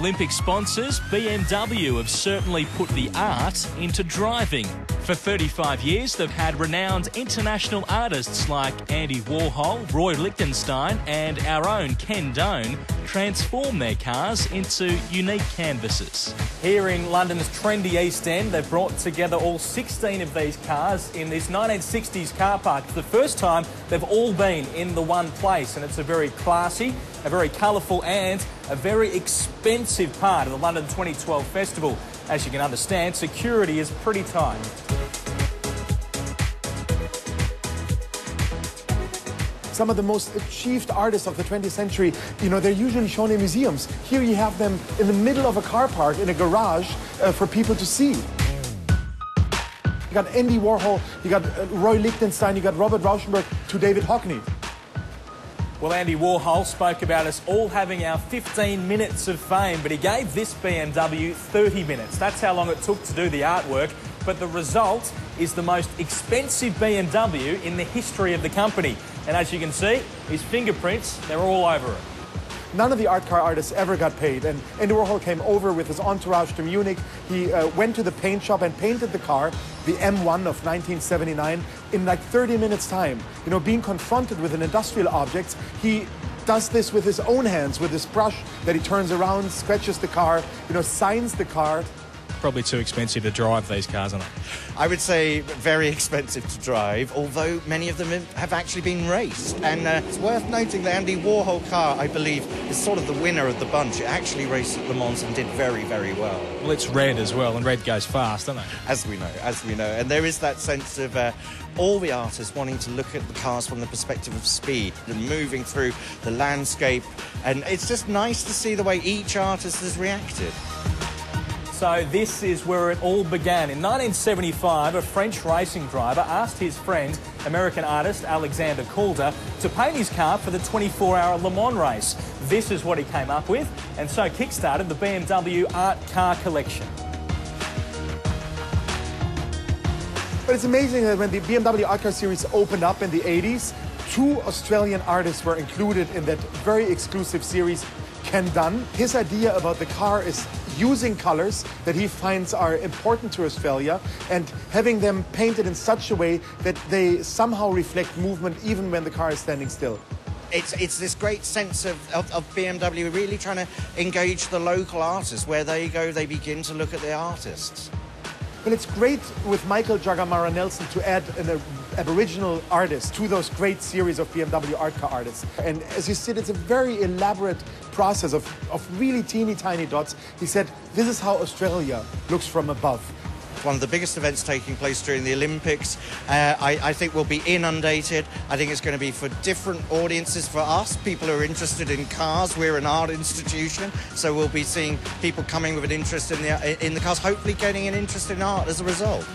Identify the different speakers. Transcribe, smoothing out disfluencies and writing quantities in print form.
Speaker 1: Olympic sponsors, BMW have certainly put the art into driving. For 35 years, they've had renowned international artists like Andy Warhol, Roy Lichtenstein and our own Ken Doane transform their cars into unique canvases. Here in London's trendy East End, they've brought together all 16 of these cars in this 1960s car park. It's the first time they've all been in the one place, and it's a very classy, a very colourful and a very expensive part of the London 2012 festival. As you can understand, security is pretty tight.
Speaker 2: Some of the most achieved artists of the 20th century, they're usually shown in museums. Here you have them in the middle of a car park, in a garage, for people to see. You got Andy Warhol, you got Roy Lichtenstein, you got Robert Rauschenberg, to David Hockney.
Speaker 1: Well, Andy Warhol spoke about us all having our 15 minutes of fame, but he gave this BMW 30 minutes. That's how long it took to do the artwork, but the result is the most expensive BMW in the history of the company. And as you can see, his fingerprints, they're all over it.
Speaker 2: None of the art car artists ever got paid, and Andy Warhol came over with his entourage to Munich. He went to the paint shop and painted the car, the M1 of 1979, in like 30 minutes time. Being confronted with an industrial object, he does this with his own hands, with his brush that he turns around, scratches the car, signs the car.
Speaker 1: Probably too expensive to drive these cars, aren't they?
Speaker 3: I would say very expensive to drive, although many of them have actually been raced. And it's worth noting the Andy Warhol car, I believe, is sort of the winner of the bunch. It actually raced at Le Mans and did very, very well.
Speaker 1: Well, it's red as well, and red goes fast, doesn't it?
Speaker 3: As we know. And there is that sense of all the artists wanting to look at the cars from the perspective of speed and moving through the landscape. And it's just nice to see the way each artist has reacted.
Speaker 1: So this is where it all began. In 1975, a French racing driver asked his friend, American artist Alexander Calder, to paint his car for the 24-hour Le Mans race. This is what he came up with, and so kick-started the BMW Art Car Collection.
Speaker 2: But it's amazing that when the BMW Art Car series opened up in the 80s, 2 Australian artists were included in that very exclusive series. Ken Doane, his idea about the car is using colors that he finds are important to Australia and having them painted in such a way that they somehow reflect movement even when the car is standing still.
Speaker 3: It's this great sense of BMW really trying to engage the local artists. Where they go, they begin to look at the artists.
Speaker 2: Well, it's great with Michael Jagamara Nelson to add an Aboriginal artist to those great series of BMW art car artists. And as you said, it's a very elaborate process of really teeny tiny dots. He said, this is how Australia looks from above.
Speaker 3: One of the biggest events taking place during the Olympics. I think we'll be inundated. I think it's going to be for different audiences for us, people who are interested in cars. We're an art institution, so we'll be seeing people coming with an interest in the cars, hopefully getting an interest in art as a result.